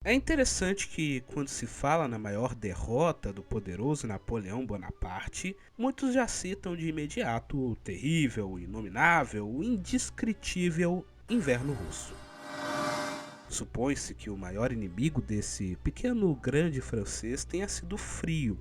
É interessante que, quando se fala na maior derrota do poderoso Napoleão Bonaparte, muitos já citam de imediato o terrível, o inominável, o indescritível Inverno Russo. Supõe-se que o maior inimigo desse pequeno grande francês tenha sido o frio.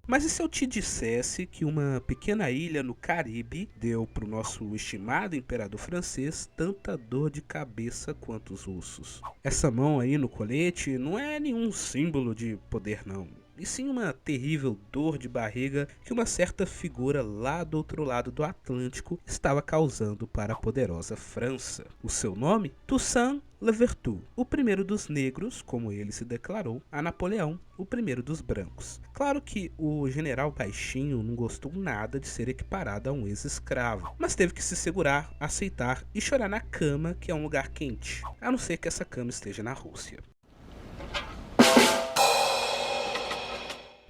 Mas e se eu te dissesse que uma pequena ilha no Caribe deu para o nosso estimado imperador francês tanta dor de cabeça quanto os russos? Essa mão aí no colete não é nenhum símbolo de poder não, e sim uma terrível dor de barriga que uma certa figura lá do outro lado do Atlântico estava causando para a poderosa França. O seu nome? Toussaint Louverture, o primeiro dos negros, como ele se declarou, a Napoleão, o primeiro dos brancos. Claro que o general baixinho não gostou nada de ser equiparado a um ex-escravo, mas teve que se segurar, aceitar e chorar na cama, que é um lugar quente, a não ser que essa cama esteja na Rússia.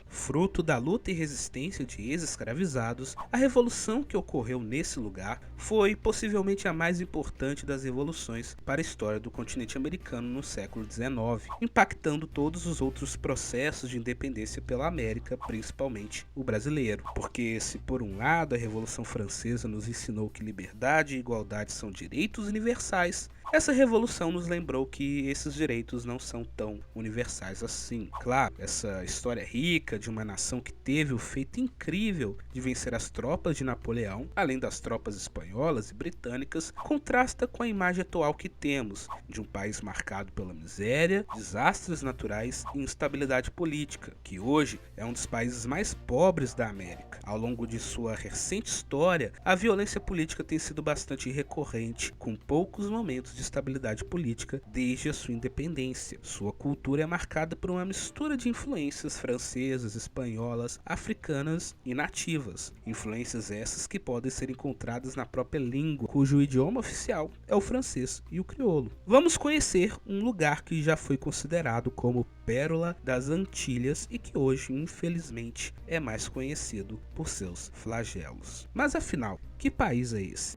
Fruto da luta e resistência de ex-escravizados, a revolução que ocorreu nesse lugar foi possivelmente a mais importante das revoluções para a história do continente americano no século XIX, impactando todos os outros processos de independência pela América, principalmente o brasileiro. Porque se por um lado a Revolução Francesa nos ensinou que liberdade e igualdade são direitos universais, essa revolução nos lembrou que esses direitos não são tão universais assim. Claro, essa história rica de uma nação que teve o feito incrível de vencer as tropas de Napoleão, além das tropas espanholas e britânicas, contrasta com a imagem atual que temos de um país marcado pela miséria, desastres naturais e instabilidade política, que hoje é um dos países mais pobres da América. Ao longo de sua recente história, a violência política tem sido bastante recorrente, com poucos momentos de estabilidade política desde a sua independência. Sua cultura é marcada por uma mistura de influências francesas, espanholas, africanas e nativas. Influências essas que podem ser encontradas na própria língua, cujo idioma oficial é o francês e o crioulo. Vamos conhecer um lugar que já foi considerado como pérola das Antilhas e que hoje, infelizmente, é mais conhecido por seus flagelos. Mas afinal, que país é esse?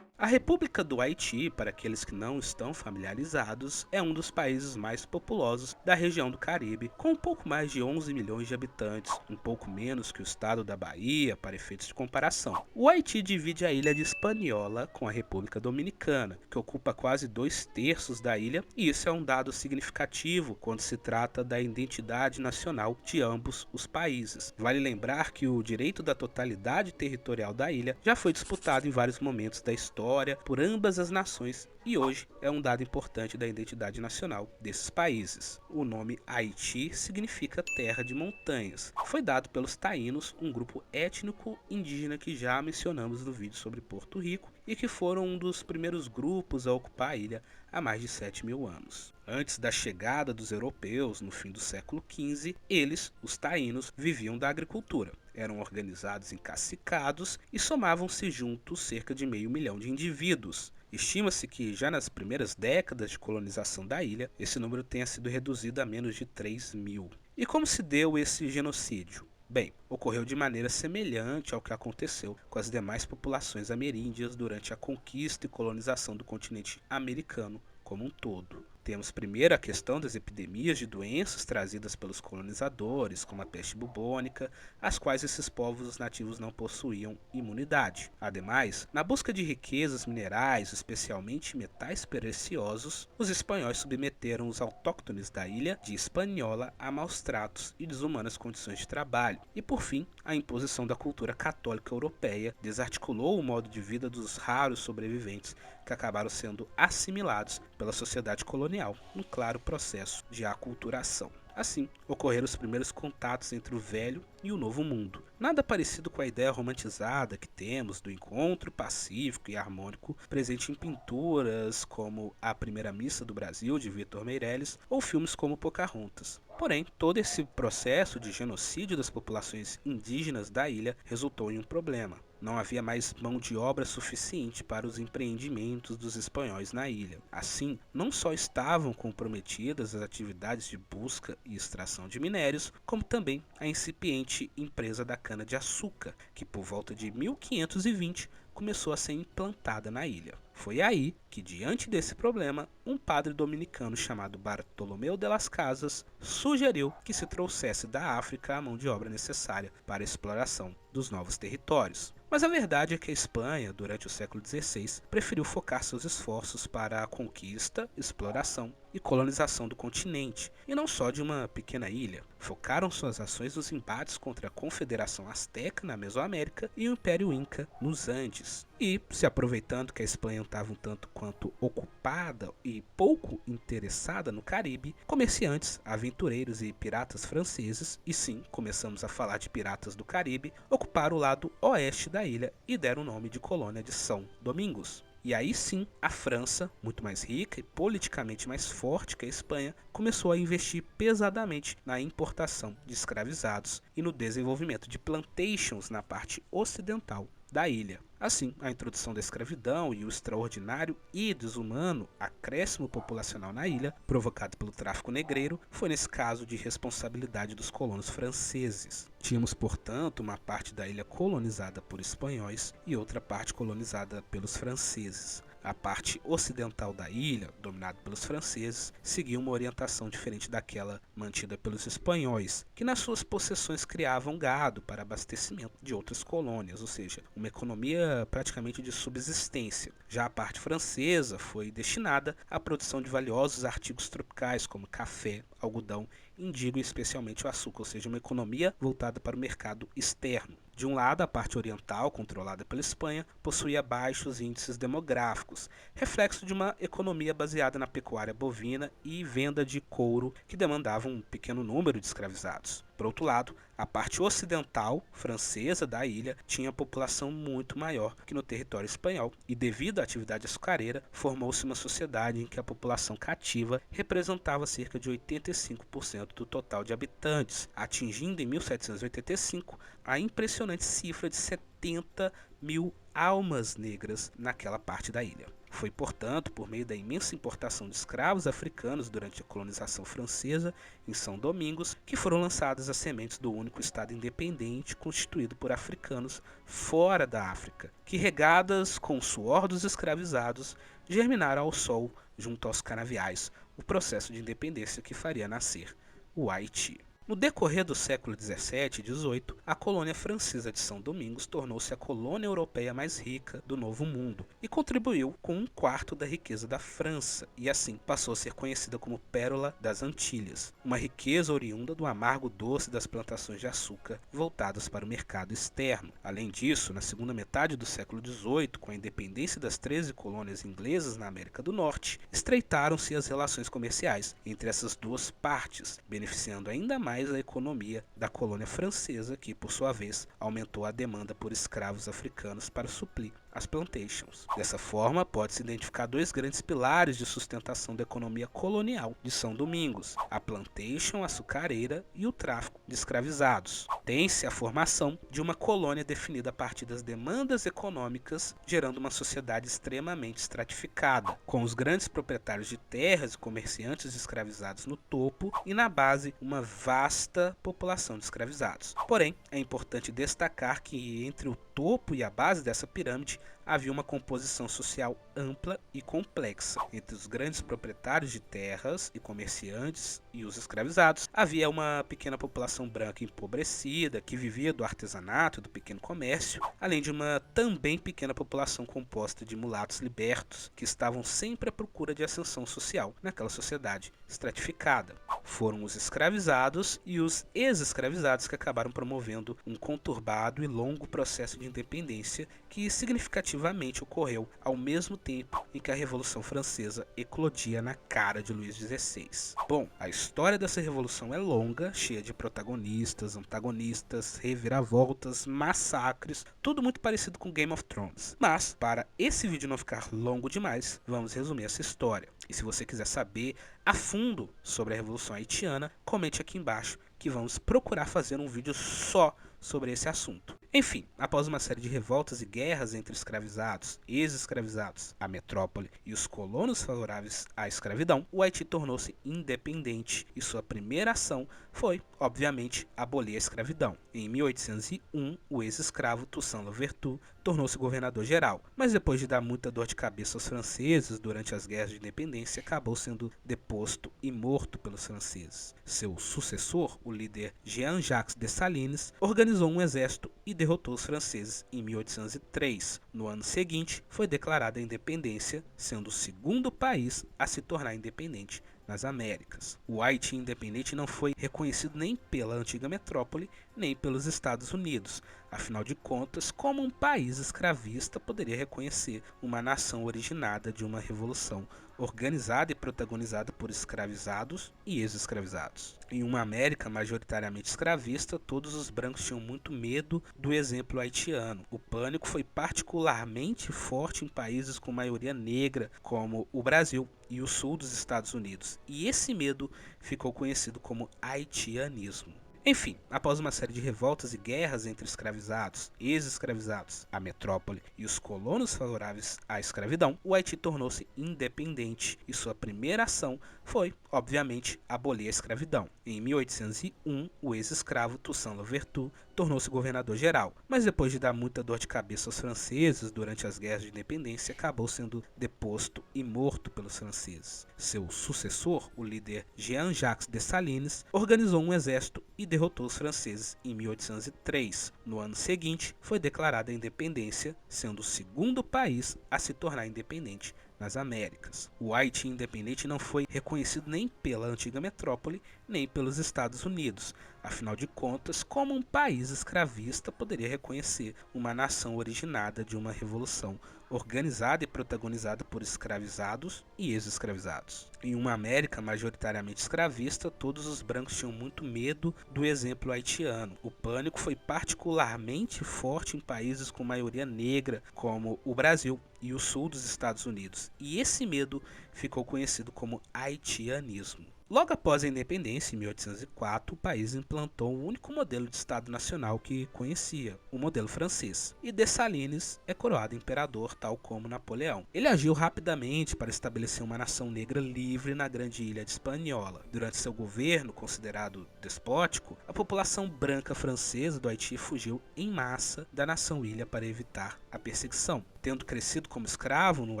A República do Haiti, para aqueles que não estão familiarizados, é um dos países mais populosos da região do Caribe, com um pouco mais de 11 milhões de habitantes, um pouco menos que o estado da Bahia, para efeitos de comparação. O Haiti divide a ilha de Hispaniola com a República Dominicana, que ocupa quase 2/3 da ilha, e isso é um dado significativo quando se trata da identidade nacional de ambos os países. Vale lembrar que o direito da totalidade territorial da ilha já foi disputado em vários momentos da história por ambas as nações e hoje é um dado importante da identidade nacional desses países. O nome Haiti significa terra de montanhas. Foi dado pelos taínos, um grupo étnico indígena que já mencionamos no vídeo sobre Porto Rico e que foram um dos primeiros grupos a ocupar a ilha há mais de 7.000 anos. Antes da chegada dos europeus, no fim do século XV, eles, os taínos, viviam da agricultura. Eram organizados em cacicados e somavam-se juntos cerca de 500 mil de indivíduos. Estima-se que já nas primeiras décadas de colonização da ilha, esse número tenha sido reduzido a menos de 3.000. E como se deu esse genocídio? Bem, ocorreu de maneira semelhante ao que aconteceu com as demais populações ameríndias durante a conquista e colonização do continente americano como um todo. Temos primeiro a questão das epidemias de doenças trazidas pelos colonizadores, como a peste bubônica, às quais esses povos nativos não possuíam imunidade. Ademais, na busca de riquezas minerais, especialmente metais preciosos, os espanhóis submeteram os autóctones da ilha de Hispaniola a maus tratos e desumanas condições de trabalho. E por fim, a imposição da cultura católica europeia desarticulou o modo de vida dos raros sobreviventes que acabaram sendo assimilados pela sociedade colonial, num claro processo de aculturação. Assim, ocorreram os primeiros contatos entre o velho e o novo mundo. Nada parecido com a ideia romantizada que temos do encontro pacífico e harmônico presente em pinturas como A Primeira Missa do Brasil, de Victor Meirelles, ou filmes como Pocahontas. Porém, todo esse processo de genocídio das populações indígenas da ilha resultou em um problema. Não havia mais mão de obra suficiente para os empreendimentos dos espanhóis na ilha. Assim, não só estavam comprometidas as atividades de busca e extração de minérios, como também a incipiente empresa da cana-de-açúcar, que por volta de 1520 começou a ser implantada na ilha. Foi aí que, diante desse problema, um padre dominicano chamado Bartolomeu de las Casas sugeriu que se trouxesse da África a mão de obra necessária para a exploração dos novos territórios. Mas a verdade é que a Espanha, durante o século XVI, preferiu focar seus esforços para a conquista, exploração e colonização do continente, e não só de uma pequena ilha. Focaram suas ações nos embates contra a Confederação Azteca na Mesoamérica e o Império Inca nos Andes. E, se aproveitando que a Espanha estava um tanto quanto ocupada e pouco interessada no Caribe, comerciantes, aventureiros e piratas franceses, e sim, começamos a falar de piratas do Caribe, ocuparam o lado oeste da ilha e deram o nome de colônia de São Domingos. E aí sim, a França, muito mais rica e politicamente mais forte que a Espanha, começou a investir pesadamente na importação de escravizados e no desenvolvimento de plantations na parte ocidental da ilha. Assim, a introdução da escravidão e o extraordinário e desumano acréscimo populacional na ilha, provocado pelo tráfico negreiro, foi nesse caso de responsabilidade dos colonos franceses. Tínhamos, portanto, uma parte da ilha colonizada por espanhóis e outra parte colonizada pelos franceses. A parte ocidental da ilha, dominada pelos franceses, seguia uma orientação diferente daquela mantida pelos espanhóis, que nas suas possessões criavam gado para abastecimento de outras colônias, ou seja, uma economia praticamente de subsistência. Já a parte francesa foi destinada à produção de valiosos artigos tropicais como café, algodão, indigo e especialmente o açúcar, ou seja, uma economia voltada para o mercado externo. De um lado, a parte oriental, controlada pela Espanha, possuía baixos índices demográficos, reflexo de uma economia baseada na pecuária bovina e venda de couro, que demandava um pequeno número de escravizados. Por outro lado, a parte ocidental francesa da ilha tinha população muito maior que no território espanhol, e devido à atividade açucareira, formou-se uma sociedade em que a população cativa representava cerca de 85% do total de habitantes, atingindo em 1785 a impressionante cifra de 70 mil almas negras naquela parte da ilha. Foi, portanto, por meio da imensa importação de escravos africanos durante a colonização francesa em São Domingos que foram lançadas as sementes do único estado independente constituído por africanos fora da África, que, regadas com o suor dos escravizados, germinaram ao sol junto aos canaviais o processo de independência que faria nascer o Haiti. No decorrer do século XVII e XVIII, a colônia francesa de São Domingos tornou-se a colônia europeia mais rica do Novo Mundo e contribuiu com um quarto da riqueza da França, e assim passou a ser conhecida como Pérola das Antilhas, uma riqueza oriunda do amargo doce das plantações de açúcar voltadas para o mercado externo. Além disso, na segunda metade do século XVIII, com a independência das 13 colônias inglesas na América do Norte, estreitaram-se as relações comerciais entre essas duas partes, beneficiando ainda mais a economia da colônia francesa, que, por sua vez, aumentou a demanda por escravos africanos para suprir as plantations. Dessa forma, pode-se identificar dois grandes pilares de sustentação da economia colonial de São Domingos: a plantation açucareira e o tráfico de escravizados. Tem-se a formação de uma colônia definida a partir das demandas econômicas, gerando uma sociedade extremamente estratificada, com os grandes proprietários de terras e comerciantes escravizados no topo e na base uma vasta população de escravizados. Porém, é importante destacar que entre o topo e a base dessa pirâmide havia uma composição social ampla e complexa. Entre os grandes proprietários de terras e comerciantes e os escravizados, havia uma pequena população branca empobrecida que vivia do artesanato e do pequeno comércio, além de uma também pequena população composta de mulatos libertos que estavam sempre à procura de ascensão social naquela sociedade estratificada. Foram os escravizados e os ex-escravizados que acabaram promovendo um conturbado e longo processo de independência que significativamente efetivamente ocorreu ao mesmo tempo em que a Revolução Francesa eclodia na cara de Luís XVI. Bom, a história dessa revolução é longa, cheia de protagonistas, antagonistas, reviravoltas, massacres, tudo muito parecido com Game of Thrones. Mas, para esse vídeo não ficar longo demais, vamos resumir essa história. E se você quiser saber a fundo sobre a Revolução Haitiana, comente aqui embaixo que vamos procurar fazer um vídeo só sobre esse assunto. Enfim, após uma série de revoltas e guerras entre escravizados, ex-escravizados, a metrópole e os colonos favoráveis à escravidão, o Haiti tornou-se independente e sua primeira ação foi, obviamente, abolir a escravidão. Em 1801, o ex-escravo Toussaint Louverture tornou-se governador-geral, mas depois de dar muita dor de cabeça aos franceses durante as guerras de independência, acabou sendo deposto e morto pelos franceses. Seu sucessor, o líder Jean-Jacques Dessalines, organizou um exército e derrotou os franceses em 1803. No ano seguinte, foi declarada a independência, sendo o segundo país a se tornar independente nas Américas. O Haiti independente não foi reconhecido nem pela antiga metrópole, nem pelos Estados Unidos. Afinal de contas, como um país escravista poderia reconhecer uma nação originada de uma revolução organizada e protagonizada por escravizados e ex-escravizados? Em uma América majoritariamente escravista, todos os brancos tinham muito medo do exemplo haitiano. O pânico foi particularmente forte em países com maioria negra, como o Brasil e o sul dos Estados Unidos, e esse medo ficou conhecido como haitianismo. Enfim, após uma série de revoltas e guerras entre escravizados, ex-escravizados, a metrópole e os colonos favoráveis à escravidão, o Haiti tornou-se independente e sua primeira ação foi, obviamente, abolir a escravidão. Em 1801, o ex-escravo Toussaint Louverture tornou-se governador-geral, mas depois de dar muita dor de cabeça aos franceses durante as guerras de independência, acabou sendo deposto e morto pelos franceses. Seu sucessor, o líder Jean-Jacques Dessalines, organizou um exército e derrotou os franceses em 1803. No ano seguinte, foi declarada a independência, sendo o segundo país a se tornar independente nas Américas. O Haiti independente não foi reconhecido nem pela antiga metrópole, nem pelos Estados Unidos. Afinal de contas, como um país escravista poderia reconhecer uma nação originada de uma revolução organizada e protagonizada por escravizados e ex-escravizados? Em uma América majoritariamente escravista, todos os brancos tinham muito medo do exemplo haitiano. O pânico foi particularmente forte em países com maioria negra, como o Brasil e o sul dos Estados Unidos, e esse medo ficou conhecido como haitianismo. Logo após a independência, em 1804, o país implantou o único modelo de Estado nacional que conhecia, o modelo francês, e Dessalines é coroado imperador, tal como Napoleão. Ele agiu rapidamente para estabelecer uma nação negra livre na grande ilha de Hispaniola. Durante seu governo, considerado despótico, a população branca francesa do Haiti fugiu em massa da nação-ilha para evitar a perseguição. Tendo crescido como escravo no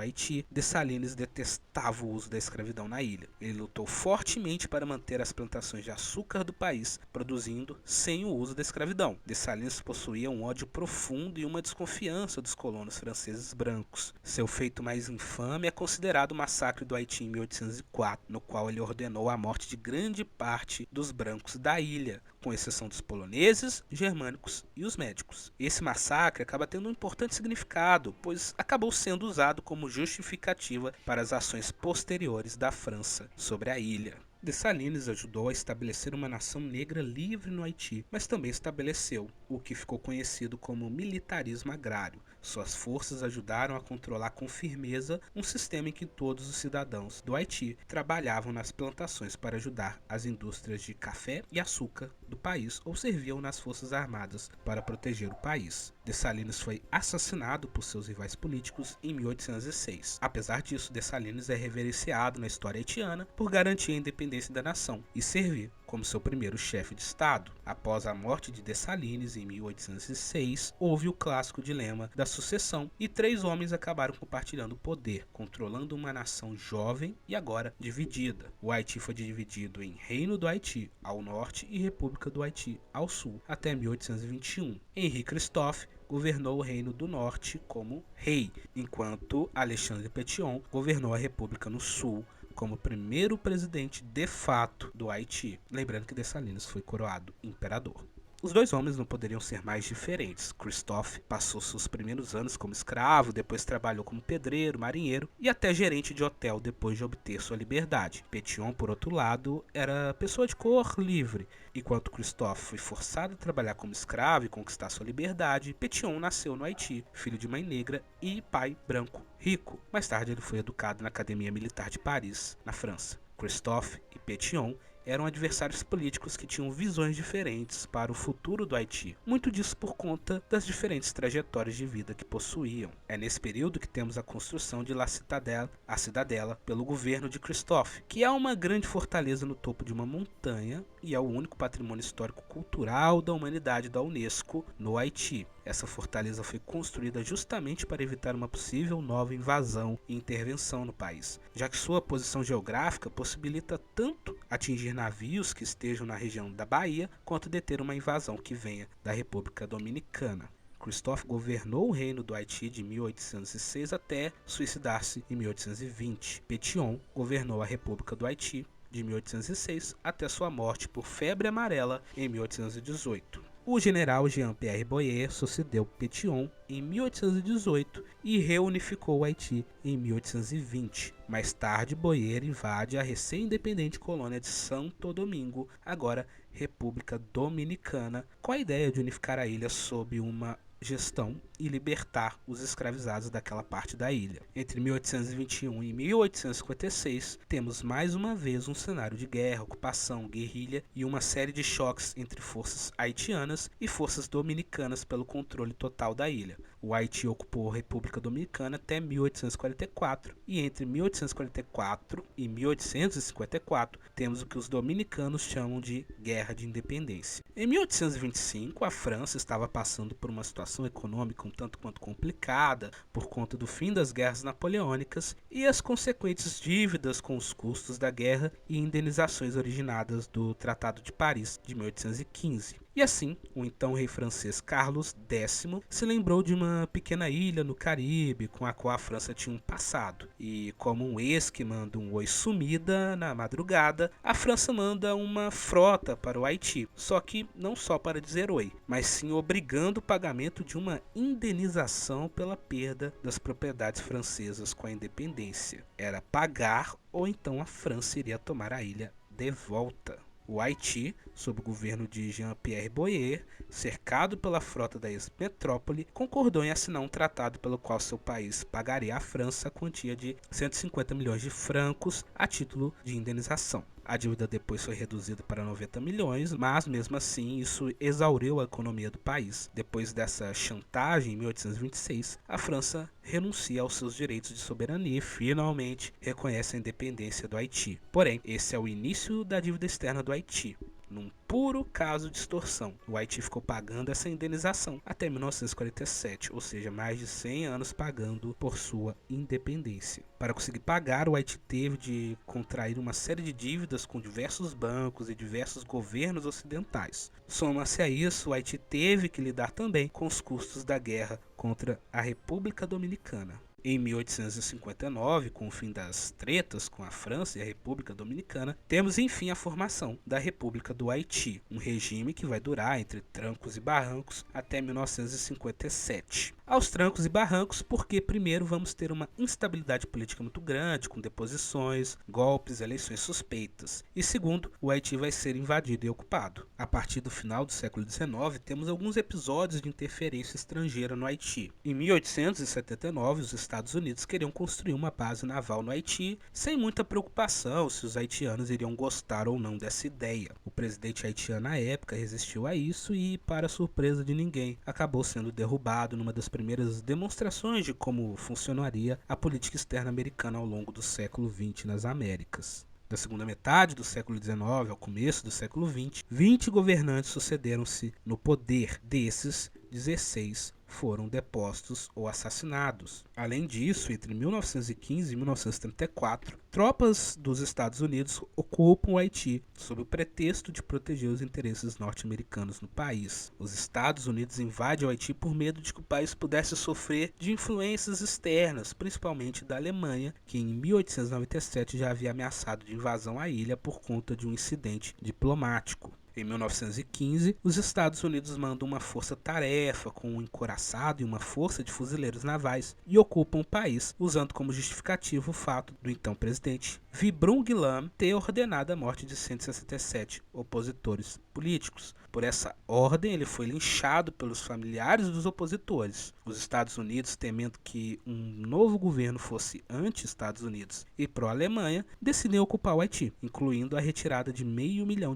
Haiti, Dessalines detestava o uso da escravidão na ilha. Ele lutou fortemente para manter as plantações de açúcar do país produzindo sem o uso da escravidão. Dessalines possuía um ódio profundo e uma desconfiança dos colonos franceses brancos. Seu feito mais infame é considerado o massacre do Haiti em 1804, no qual ele ordenou a morte de grande parte dos brancos da ilha, com exceção dos poloneses, germânicos e os médicos. Esse massacre acaba tendo um importante significado, pois acabou sendo usado como justificativa para as ações posteriores da França sobre a ilha. Dessalines ajudou a estabelecer uma nação negra livre no Haiti, mas também estabeleceu o que ficou conhecido como militarismo agrário. Suas forças ajudaram a controlar com firmeza um sistema em que todos os cidadãos do Haiti trabalhavam nas plantações para ajudar as indústrias de café e açúcar do país ou serviam nas forças armadas para proteger o país. Dessalines foi assassinado por seus rivais políticos em 1806. Apesar disso, Dessalines é reverenciado na história haitiana por garantir a independência da nação e servir como seu primeiro chefe de Estado. Após a morte de Dessalines em 1806, houve o clássico dilema da sucessão e 3 homens acabaram compartilhando o poder, controlando uma nação jovem e agora dividida. O Haiti foi dividido em Reino do Haiti ao norte e República do Haiti ao sul até 1821. Henri Christophe governou o Reino do Norte como rei, enquanto Alexandre Pétion governou a República no sul como primeiro presidente de fato do Haiti. Lembrando que Dessalines foi coroado imperador. Os dois homens não poderiam ser mais diferentes. Christophe passou seus primeiros anos como escravo, depois trabalhou como pedreiro, marinheiro e até gerente de hotel depois de obter sua liberdade. Pétion, por outro lado, era pessoa de cor livre. Enquanto Christophe foi forçado a trabalhar como escravo e conquistar sua liberdade, Pétion nasceu no Haiti, filho de mãe negra e pai branco, rico. Mais tarde ele foi educado na Academia Militar de Paris, na França. Christophe e Pétion eram adversários políticos que tinham visões diferentes para o futuro do Haiti, muito disso por conta das diferentes trajetórias de vida que possuíam. É nesse período que temos a construção de La Citadelle, a Cidadela, pelo governo de Christophe, que é uma grande fortaleza no topo de uma montanha e é o único patrimônio histórico-cultural da humanidade da Unesco no Haiti. Essa fortaleza foi construída justamente para evitar uma possível nova invasão e intervenção no país, já que sua posição geográfica possibilita tanto atingir navios que estejam na região da Bahia, quanto deter uma invasão que venha da República Dominicana. Christophe governou o reino do Haiti de 1806 até suicidar-se em 1820. Pétion governou a República do Haiti de 1806 até sua morte por febre amarela em 1818. O general Jean-Pierre Boyer sucedeu Pétion em 1818 e reunificou o Haiti em 1820. Mais tarde, Boyer invade a recém-independente colônia de Santo Domingo, agora República Dominicana, com a ideia de unificar a ilha sob uma gestão e libertar os escravizados daquela parte da ilha. Entre 1821 e 1856, temos mais uma vez um cenário de guerra, ocupação, guerrilha e uma série de choques entre forças haitianas e forças dominicanas pelo controle total da ilha. O Haiti ocupou a República Dominicana até 1844 e entre 1844 e 1854 temos o que os dominicanos chamam de Guerra de Independência. Em 1825, a França estava passando por uma situação econômica um tanto quanto complicada por conta do fim das guerras napoleônicas e as consequentes dívidas com os custos da guerra e indenizações originadas do Tratado de Paris de 1815. E assim, o então rei francês Carlos X se lembrou de uma pequena ilha no Caribe com a qual a França tinha um passado. E como um ex que manda um oi sumida na madrugada, a França manda uma frota para o Haiti. Só que não só para dizer oi, mas sim obrigando o pagamento de uma indenização pela perda das propriedades francesas com a independência. Era pagar ou então a França iria tomar a ilha de volta. O Haiti, sob o governo de Jean-Pierre Boyer, cercado pela frota da ex-metrópole, concordou em assinar um tratado pelo qual seu país pagaria à França a quantia de 150 milhões de francos a título de indenização. A dívida depois foi reduzida para 90 milhões, mas mesmo assim isso exauriu a economia do país. Depois dessa chantagem, em 1826, a França renuncia aos seus direitos de soberania e finalmente reconhece a independência do Haiti. Porém, esse é o início da dívida externa do Haiti. Num puro caso de extorsão, o Haiti ficou pagando essa indenização até 1947, ou seja, mais de 100 anos pagando por sua independência. Para conseguir pagar, o Haiti teve de contrair uma série de dívidas com diversos bancos e diversos governos ocidentais. Soma-se a isso, o Haiti teve que lidar também com os custos da guerra contra a República Dominicana. Em 1859, com o fim das tretas com a França e a República Dominicana, temos enfim a formação da República do Haiti, um regime que vai durar entre trancos e barrancos até 1957. Aos trancos e barrancos, porque primeiro vamos ter uma instabilidade política muito grande, com deposições, golpes, eleições suspeitas. E segundo, o Haiti vai ser invadido e ocupado. A partir do final do século XIX, temos alguns episódios de interferência estrangeira no Haiti. Em 1879, os Estados Unidos queriam construir uma base naval no Haiti, sem muita preocupação se os haitianos iriam gostar ou não dessa ideia. O presidente haitiano à época resistiu a isso e, para surpresa de ninguém, acabou sendo derrubado numa das primeiras demonstrações de como funcionaria a política externa americana ao longo do século XX nas Américas. Da segunda metade do século XIX ao começo do século XX, 20 governantes sucederam-se no poder. Desses, 16 foram depostos ou assassinados. Além disso, entre 1915 e 1934, tropas dos Estados Unidos ocupam o Haiti sob o pretexto de proteger os interesses norte-americanos no país. Os Estados Unidos invadem o Haiti por medo de que o país pudesse sofrer de influências externas, principalmente da Alemanha, que em 1897 já havia ameaçado de invasão à ilha por conta de um incidente diplomático. Em 1915, os Estados Unidos mandam uma força-tarefa com um encouraçado e uma força de fuzileiros navais e ocupam o país, usando como justificativo o fato do então presidente Vybrung Lam ter ordenado a morte de 167 opositores políticos. Por essa ordem, ele foi linchado pelos familiares dos opositores. Os Estados Unidos, temendo que um novo governo fosse anti-Estados Unidos e pró-Alemanha, decidiram ocupar o Haiti, incluindo a retirada de $500 milhão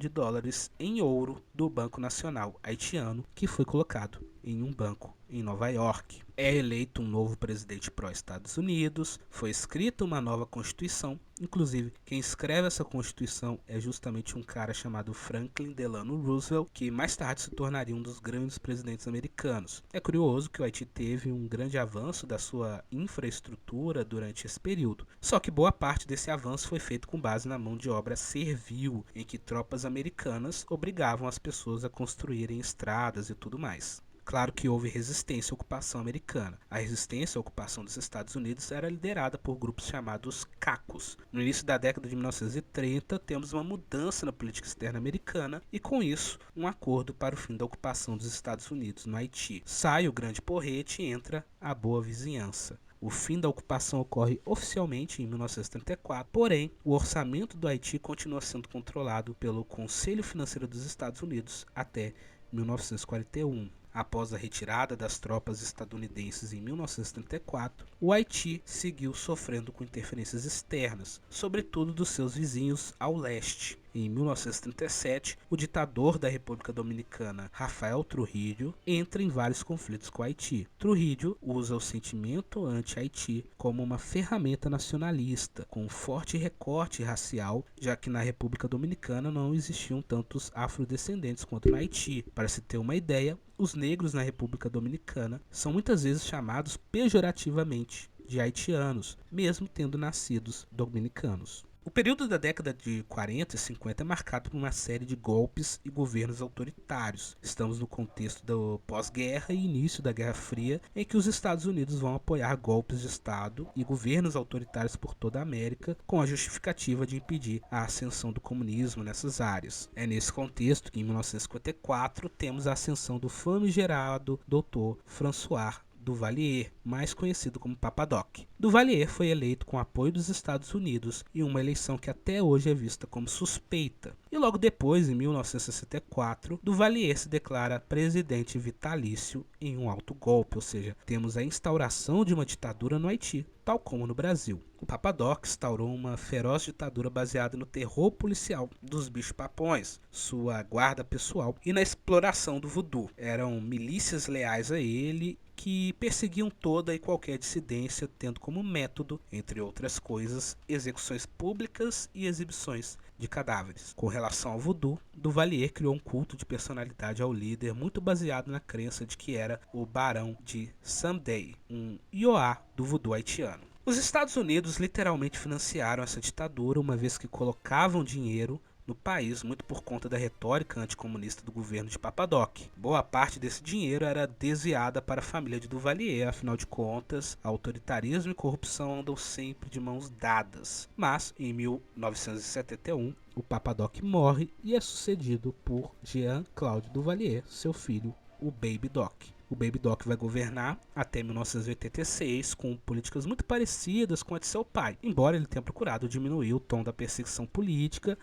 em ouro do Banco Nacional Haitiano, que foi colocado em um banco em Nova York. É eleito um novo presidente pró-Estados Unidos, foi escrita uma nova Constituição, inclusive quem escreve essa Constituição é justamente um cara chamado Franklin Delano Roosevelt, que mais tarde se tornaria um dos grandes presidentes americanos. É curioso que o Haiti teve um grande avanço da sua infraestrutura durante esse período, só que boa parte desse avanço foi feito com base na mão de obra servil, em que tropas americanas obrigavam as pessoas a construírem estradas e tudo mais. Claro que houve resistência à ocupação americana. A resistência à ocupação dos Estados Unidos era liderada por grupos chamados CACOS. No início da década de 1930, temos uma mudança na política externa americana e, com isso, um acordo para o fim da ocupação dos Estados Unidos no Haiti. Sai o grande porrete e entra a boa vizinhança. O fim da ocupação ocorre oficialmente em 1934, porém, o orçamento do Haiti continua sendo controlado pelo Conselho Financeiro dos Estados Unidos até 1941. Após a retirada das tropas estadunidenses em 1934, o Haiti seguiu sofrendo com interferências externas, sobretudo dos seus vizinhos ao leste. Em 1937, o ditador da República Dominicana, Rafael Trujillo, entra em vários conflitos com o Haiti. Trujillo usa o sentimento anti-Haiti como uma ferramenta nacionalista, com um forte recorte racial, já que na República Dominicana não existiam tantos afrodescendentes quanto no Haiti. Para se ter uma ideia, os negros na República Dominicana são muitas vezes chamados pejorativamente de haitianos, mesmo tendo nascidos dominicanos. O período da década de 40 e 50 é marcado por uma série de golpes e governos autoritários. Estamos no contexto do pós-guerra e início da Guerra Fria, em que os Estados Unidos vão apoiar golpes de Estado e governos autoritários por toda a América, com a justificativa de impedir a ascensão do comunismo nessas áreas. É nesse contexto que, em 1954, temos a ascensão do famigerado Dr. François Duvalier, mais conhecido como Papa Doc. Duvalier foi eleito com apoio dos Estados Unidos em uma eleição que até hoje é vista como suspeita. E logo depois, em 1964, Duvalier se declara presidente vitalício em um autogolpe, ou seja, temos a instauração de uma ditadura no Haiti, tal como no Brasil. O Papa Doc instaurou uma feroz ditadura baseada no terror policial dos bichos-papões, sua guarda pessoal e na exploração do voodoo. Eram milícias leais a ele que perseguiam toda e qualquer dissidência, tendo como método, entre outras coisas, execuções públicas e exibições de cadáveres. Com relação ao voodoo, Duvalier criou um culto de personalidade ao líder muito baseado na crença de que era o Barão de Someday, um ioá do voodoo haitiano. Os Estados Unidos literalmente financiaram essa ditadura, uma vez que colocavam dinheiro no país, muito por conta da retórica anticomunista do governo de Papa Doc. Boa parte desse dinheiro era desviada para a família de Duvalier, afinal de contas, autoritarismo e corrupção andam sempre de mãos dadas. Mas, em 1971, o Papa Doc morre e é sucedido por Jean-Claude Duvalier, seu filho, o Baby Doc. O Baby Doc vai governar até 1986 com políticas muito parecidas com a de seu pai, embora ele tenha procurado diminuir o tom da perseguição política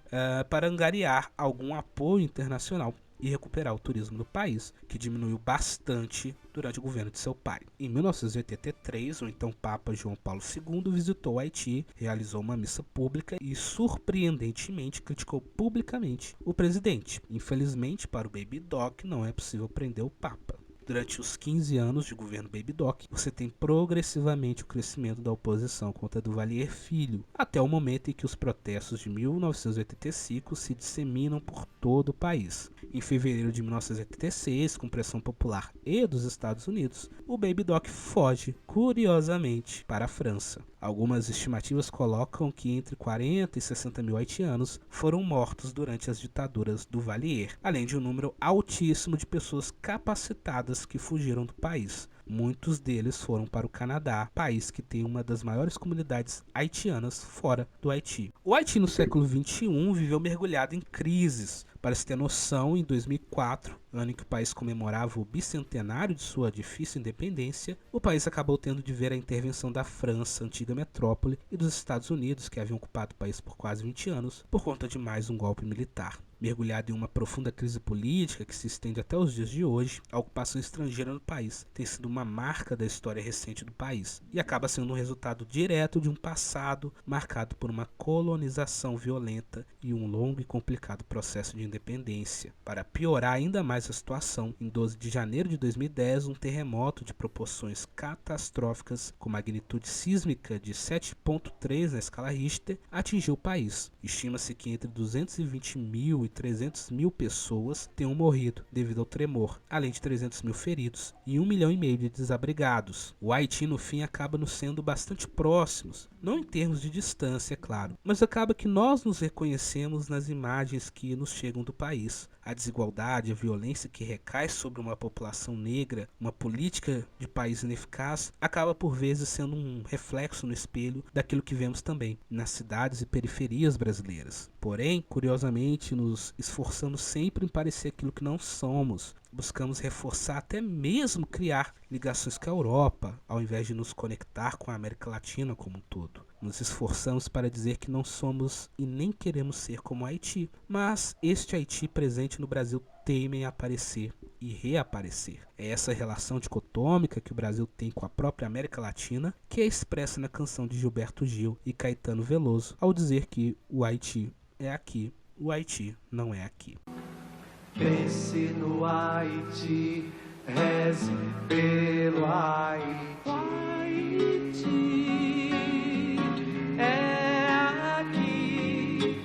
para angariar algum apoio internacional e recuperar o turismo do país, que diminuiu bastante durante o governo de seu pai. Em 1983, o então Papa João Paulo II visitou o Haiti, realizou uma missa pública e, surpreendentemente, criticou publicamente o presidente. Infelizmente, para o Baby Doc, não é possível prender o Papa. Durante os 15 anos de governo Baby Doc, você tem progressivamente o crescimento da oposição contra Duvalier Filho, até o momento em que os protestos de 1985 se disseminam por todo o país. Em fevereiro de 1986, com pressão popular e dos Estados Unidos, o Baby Doc foge, curiosamente, para a França. Algumas estimativas colocam que entre 40 e 60 mil haitianos foram mortos durante as ditaduras Duvalier, além de um número altíssimo de pessoas capacitadas que fugiram do país. Muitos deles foram para o Canadá, país que tem uma das maiores comunidades haitianas fora do Haiti. O Haiti no século XXI viveu mergulhado em crises, Para se ter noção, em 2004, ano em que o país comemorava o bicentenário de sua difícil independência, o país acabou tendo de ver a intervenção da França, antiga metrópole, e dos Estados Unidos, que haviam ocupado o país por quase 20 anos, por conta de mais um golpe militar. Mergulhado em uma profunda crise política que se estende até os dias de hoje, a ocupação estrangeira no país tem sido uma marca da história recente do país e acaba sendo um resultado direto de um passado marcado por uma colonização violenta e um longo e complicado processo de independência. Para piorar ainda mais a situação, em 12 de janeiro de 2010, um terremoto de proporções catastróficas com magnitude sísmica de 7,3 na escala Richter atingiu o país. Estima-se que entre 220 mil e 300 mil pessoas tenham morrido devido ao tremor, além de 300 mil feridos e 1,5 milhão de desabrigados. O Haiti, no fim, acaba nos sendo bastante próximos, não em termos de distância, é claro, mas acaba que nós nos reconhecemos nas imagens que nos chegam do país. A desigualdade, a violência que recai sobre uma população negra, uma política de país ineficaz, acaba por vezes sendo um reflexo no espelho daquilo que vemos também nas cidades e periferias brasileiras. Porém, curiosamente, nos esforçamos sempre em parecer aquilo que não somos. Buscamos reforçar, até mesmo criar ligações com a Europa, ao invés de nos conectar com a América Latina como um todo. Nos esforçamos para dizer que não somos e nem queremos ser como o Haiti, mas este Haiti presente no Brasil teima em aparecer e reaparecer. É essa relação dicotômica que o Brasil tem com a própria América Latina que é expressa na canção de Gilberto Gil e Caetano Veloso, ao dizer que o Haiti é aqui, o Haiti não é aqui. Pense no Haiti, reze pelo Haiti. É aqui,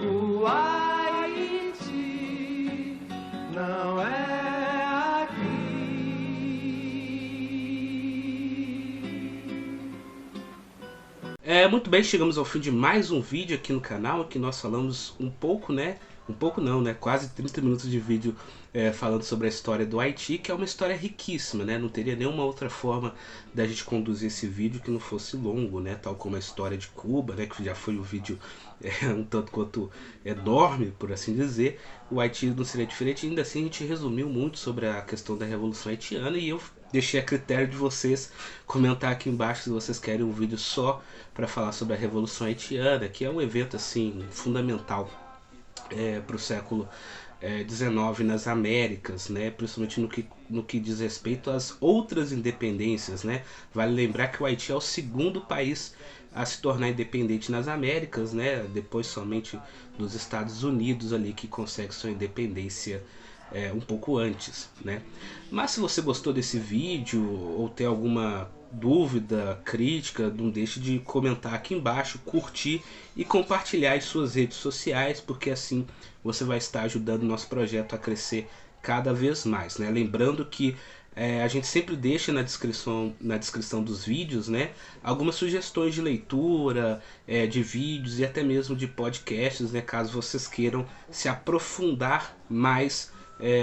o Haiti não é aqui. Muito bem, chegamos ao fim de mais um vídeo aqui no canal, que nós falamos um pouco, quase 30 minutos de vídeo falando sobre a história do Haiti, que é uma história riquíssima, né? Não teria nenhuma outra forma da gente conduzir esse vídeo que não fosse longo, né? Tal como a história de Cuba, né? Que já foi um vídeo um tanto quanto enorme, por assim dizer. O Haiti não seria diferente, ainda assim a gente resumiu muito sobre a questão da Revolução Haitiana e eu deixei a critério de vocês comentar aqui embaixo se vocês querem um vídeo só para falar sobre a Revolução Haitiana, que é um evento assim fundamental para o século XIX nas Américas, né? Principalmente no que diz respeito às outras independências, né? Vale lembrar que o Haiti é o segundo país a se tornar independente nas Américas, né? Depois somente dos Estados Unidos ali que consegue sua independência um pouco antes, né? Mas se você gostou desse vídeo ou tem alguma dúvida, crítica, não deixe de comentar aqui embaixo, curtir e compartilhar em suas redes sociais, porque assim você vai estar ajudando o nosso projeto a crescer cada vez mais, né? Lembrando que a gente sempre deixa na descrição dos vídeos, né, algumas sugestões de leitura, de vídeos e até mesmo de podcasts, né, caso vocês queiram se aprofundar mais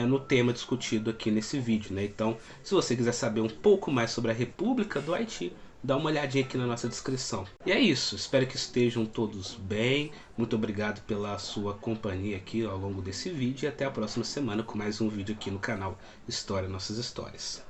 no tema discutido aqui nesse vídeo, né? Então, se você quiser saber um pouco mais sobre a República do Haiti, dá uma olhadinha aqui na nossa descrição. E é isso, espero que estejam todos bem, muito obrigado pela sua companhia aqui ao longo desse vídeo e até a próxima semana com mais um vídeo aqui no canal História Nossas Histórias.